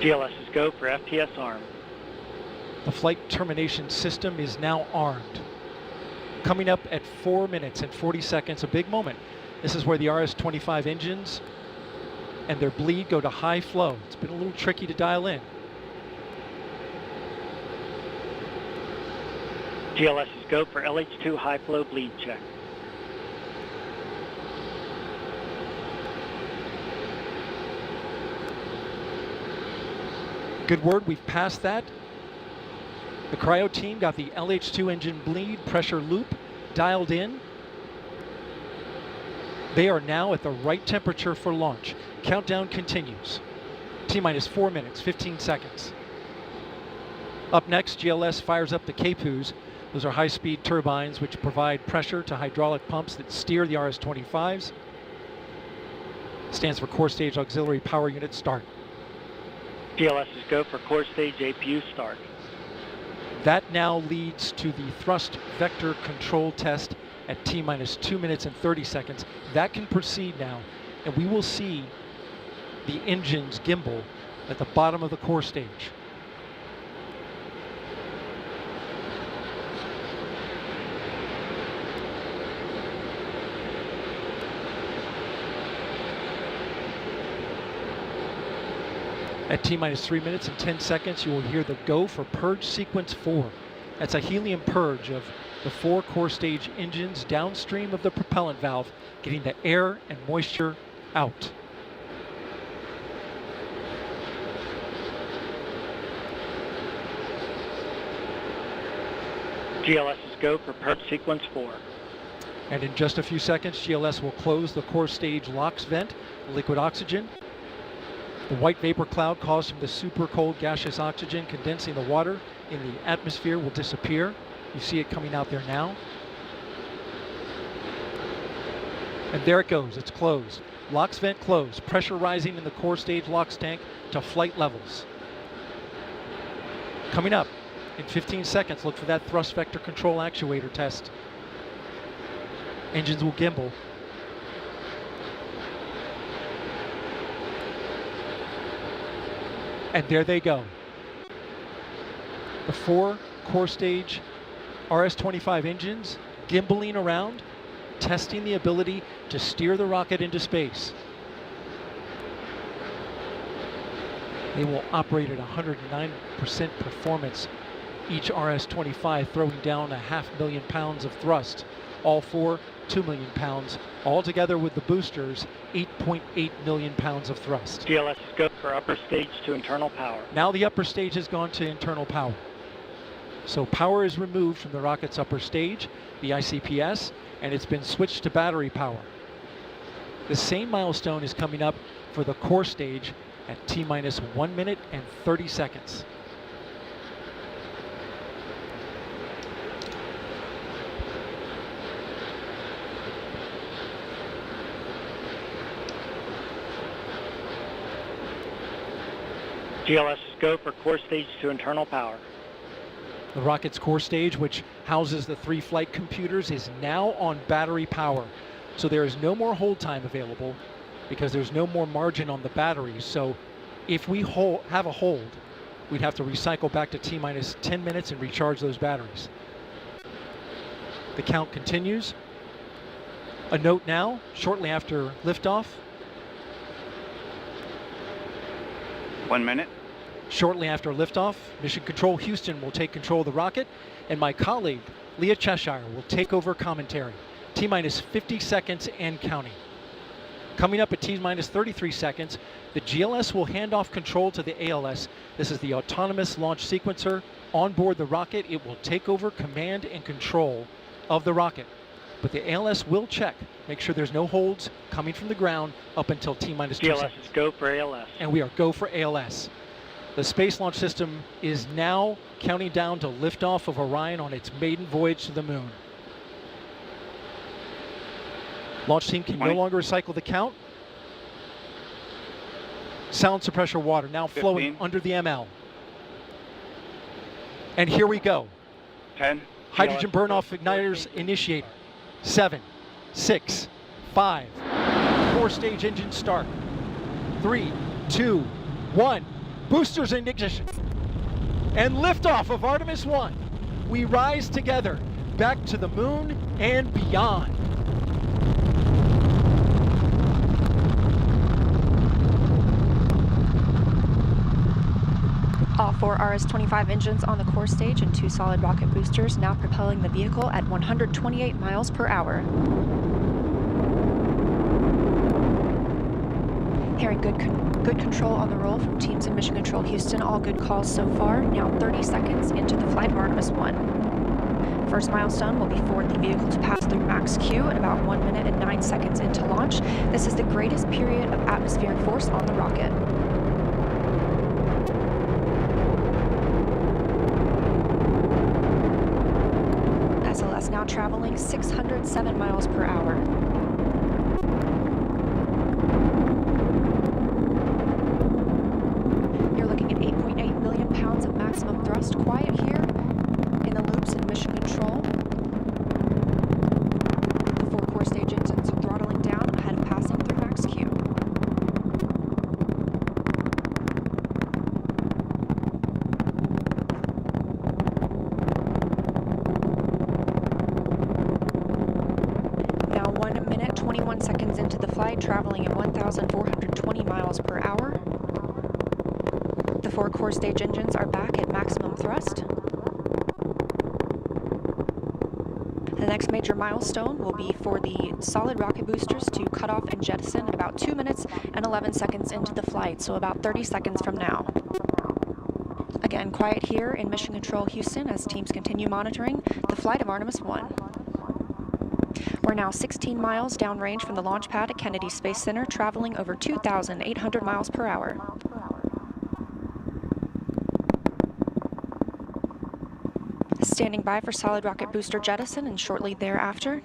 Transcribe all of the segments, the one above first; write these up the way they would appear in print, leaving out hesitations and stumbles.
GLS is go for FTS arm. The flight termination system is now armed. Coming up at 4 minutes and 40 seconds, a big moment. This is where the RS-25 engines and their bleed go to high flow. It's been a little tricky to dial in. GLS is go for LH2 high flow bleed check. Good word, we've passed that. The cryo team got the LH2 engine bleed pressure loop dialed in. They are now at the right temperature for launch. Countdown continues. T-minus 4 minutes, 15 seconds. Up next, GLS fires up the KPUs. Those are high-speed turbines which provide pressure to hydraulic pumps that steer the RS-25s. Stands for Core Stage Auxiliary Power Unit Start. GLS is go for core stage APU start. That now leads to the thrust vector control test at T-minus 2 minutes and 30 seconds. That can proceed now, and we will see the engines gimbal at the bottom of the core stage. At T-minus 3 minutes and 10 seconds, you will hear the go for purge sequence 4. That's a helium purge of the 4 core stage engines downstream of the propellant valve, getting the air and moisture out. GLS is go for purge sequence 4. And in just a few seconds, GLS will close the core stage LOX vent, liquid oxygen. The white vapor cloud caused from the super cold gaseous oxygen condensing the water in the atmosphere will disappear. You see it coming out there now. And there it goes, it's closed. LOX vent closed, pressure rising in the core stage LOX tank to flight levels. Coming up in 15 seconds, look for that thrust vector control actuator test. Engines will gimbal. And there they go. The 4 core stage RS-25 engines gimbaling around, testing the ability to steer the rocket into space. They will operate at 109% performance. Each RS-25 throwing down 500,000 pounds of thrust. All 4, 2 million pounds. Altogether with the boosters, 8.8 million pounds of thrust. GLS is go for upper stage to internal power. Now the upper stage has gone to internal power. So power is removed from the rocket's upper stage, the ICPS, and it's been switched to battery power. The same milestone is coming up for the core stage at T-minus 1 minute and 30 seconds. GLS is go for core stage to internal power. The rocket's core stage, which houses the 3 flight computers, is now on battery power. So there is no more hold time available because there's no more margin on the batteries. So if we have a hold, we'd have to recycle back to T-minus 10 minutes and recharge those batteries. The count continues. A note now, shortly after liftoff. 1 minute. Shortly after liftoff, Mission Control Houston will take control of the rocket, and my colleague, Leah Cheshire, will take over commentary. T-minus 50 seconds and counting. Coming up at T-minus 33 seconds, the GLS will hand off control to the ALS. This is the autonomous launch sequencer. On board the rocket, it will take over command and control of the rocket. But the ALS will check, make sure there's no holds coming from the ground up until T-minus 2 seconds. GLS is go for ALS. And we are go for ALS. The Space Launch System is now counting down to liftoff of Orion on its maiden voyage to the moon. Launch team can no longer recycle the count. Sound suppressor water now flowing under the ML. And here we go. 10. Hydrogen burn-off igniters initiated. 7, 6, 5. 4 stage engine start. 3, 2, 1. Boosters in ignition. And liftoff of Artemis 1. We rise together back to the moon and beyond. All 4 RS-25 engines on the core stage and 2 solid rocket boosters now propelling the vehicle at 128 miles per hour. Hearing good control on the roll from teams in Mission Control Houston. All good calls so far. Now 30 seconds into the flight of Artemis 1. First milestone will be for the vehicle to pass through max Q at about 1 minute and 9 seconds into launch. This is the greatest period of atmospheric force on the rocket. SLS now traveling 607 miles per hour. You're looking at 8.8 million pounds of maximum thrust. Quiet here in the loops in Mission Control. The 4 core stage engines are throttling down ahead of passing through max Q. Now 1 minute, 21 seconds into the flight, traveling at 1,420 miles per hour. The 4 core stage engines are back at maximum thrust. The next major milestone will be for the solid rocket boosters to cut off and jettison at about 2 minutes and 11 seconds into the flight, so about 30 seconds from now. Again, quiet here in Mission Control Houston as teams continue monitoring the flight of Artemis 1. We're now 16 miles downrange from the launch pad at Kennedy Space Center, traveling over 2,800 miles per hour. Standing by for solid rocket booster jettison and shortly thereafter.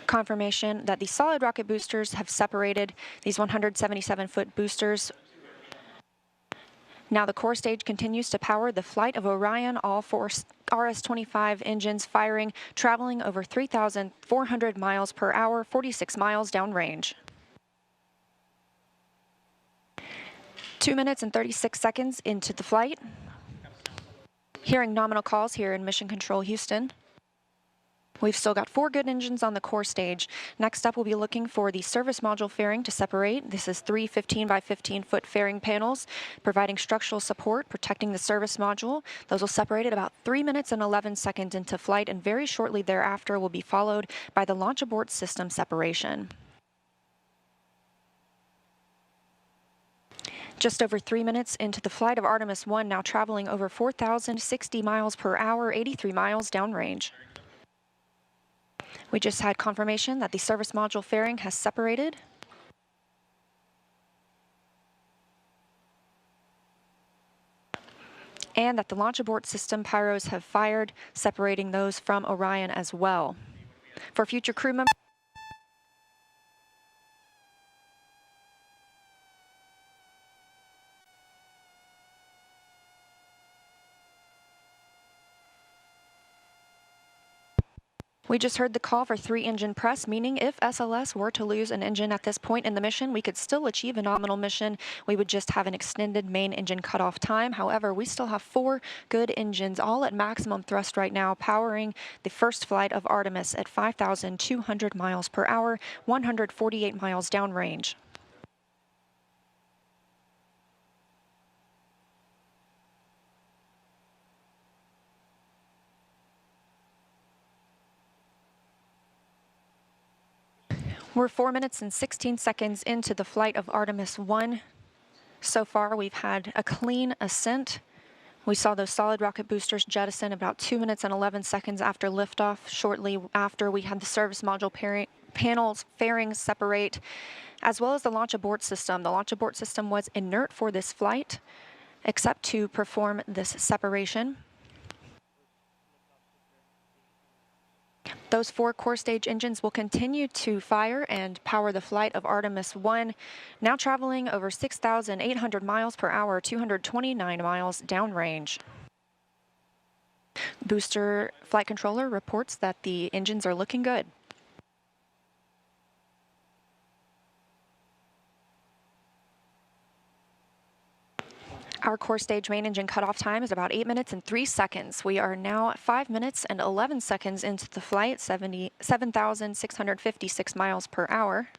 Confirmation that the solid rocket boosters have separated these 177-foot boosters. Now the core stage continues to power the flight of Orion, all 4 RS-25 engines firing, traveling over 3,400 miles per hour, 46 miles downrange. 2 minutes and 36 seconds into the flight. Hearing nominal calls here in Mission Control Houston. We've still got 4 good engines on the core stage. Next up, we'll be looking for the service module fairing to separate. This is 3 15 by 15-foot fairing panels, providing structural support, protecting the service module. Those will separate at about 3 minutes and 11 seconds into flight, and very shortly thereafter will be followed by the launch abort system separation. Just over 3 minutes into the flight of Artemis 1, now traveling over 4,060 miles per hour, 83 miles downrange. We just had confirmation that the service module fairing has separated. And that the launch abort system Pyros have fired, separating those from Orion as well. For future crew members, we just heard the call for 3 engine press, meaning if SLS were to lose an engine at this point in the mission, we could still achieve a nominal mission. We would just have an extended main engine cutoff time. However, we still have 4 good engines, all at maximum thrust right now, powering the first flight of Artemis at 5,200 miles per hour, 148 miles downrange. We're 4 minutes and 16 seconds into the flight of Artemis 1. So far, we've had a clean ascent. We saw those solid rocket boosters jettison about 2 minutes and 11 seconds after liftoff. Shortly after, we had the service module panels fairings separate, as well as the launch abort system. The launch abort system was inert for this flight, except to perform this separation. Those 4 core stage engines will continue to fire and power the flight of Artemis 1, now traveling over 6,800 miles per hour, 229 miles downrange. Booster flight controller reports that the engines are looking good. Our core stage main engine cutoff time is about 8 minutes and 3 seconds. We are now 5 minutes and 11 seconds into the flight, 7,656 miles per hour.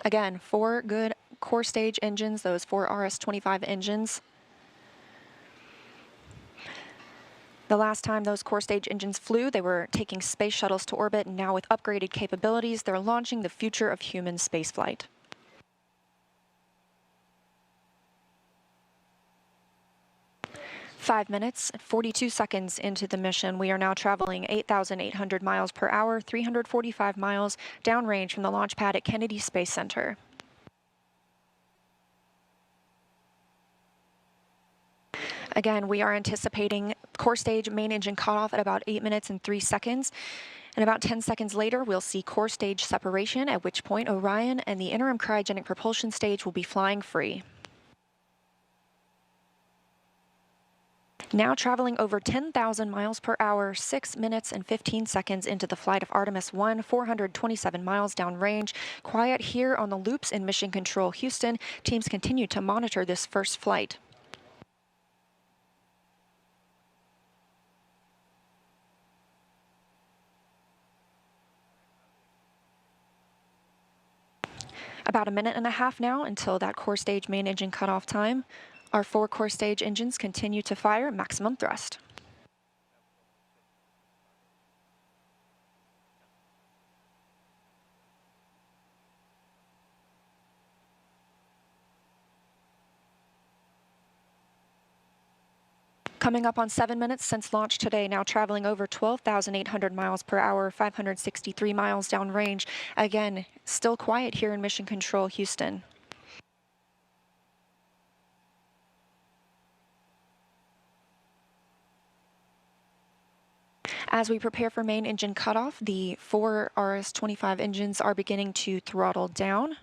Again, 4 good core stage engines, those 4 RS-25 engines. The last time those core stage engines flew, they were taking space shuttles to orbit, and now with upgraded capabilities, they're launching the future of human spaceflight. Five minutes and 42 seconds into the mission, we are now traveling 8,800 miles per hour, 345 miles downrange from the launch pad at Kennedy Space Center. Again, we are anticipating core stage main engine cutoff at about 8 minutes and 3 seconds. And about 10 seconds later, we'll see core stage separation, at which point Orion and the interim cryogenic propulsion stage will be flying free. Now traveling over 10,000 miles per hour, 6 minutes and 15 seconds into the flight of Artemis 1, 427 miles downrange. Quiet here on the loops in Mission Control Houston. Teams continue to monitor this first flight. About a minute and a half now until that core stage main engine cutoff time. Our 4 core stage engines continue to fire at maximum thrust. Coming up on 7 minutes since launch today, now traveling over 12,800 miles per hour, 563 miles downrange. Again, still quiet here in Mission Control Houston. As we prepare for main engine cutoff, the 4 RS-25 engines are beginning to throttle down.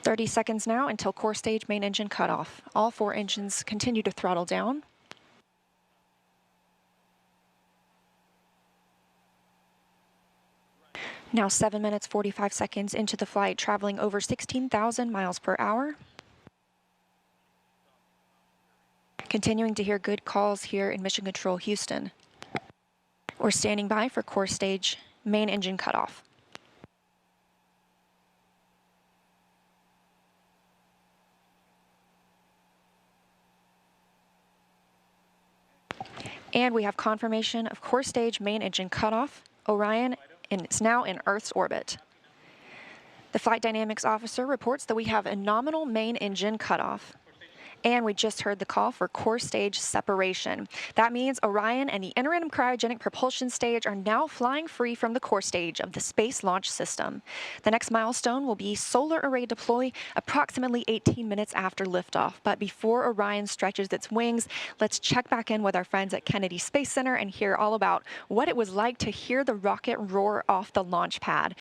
"30 seconds now until core stage main engine cutoff. All 4 engines continue to throttle down. Now 7 minutes 45 seconds into the flight, traveling over 16,000 miles per hour. Continuing to hear good calls here in Mission Control Houston. We're standing by for core stage main engine cutoff. And we have confirmation of core stage main engine cutoff. Orion is now in Earth's orbit. The flight dynamics officer reports that we have a nominal main engine cutoff. And we just heard the call for core stage separation. That means Orion and the interim cryogenic propulsion stage are now flying free from the core stage of the Space Launch System. The next milestone will be solar array deploy approximately 18 minutes after liftoff. But before Orion stretches its wings, let's check back in with our friends at Kennedy Space Center and hear all about what it was like to hear the rocket roar off the launch pad.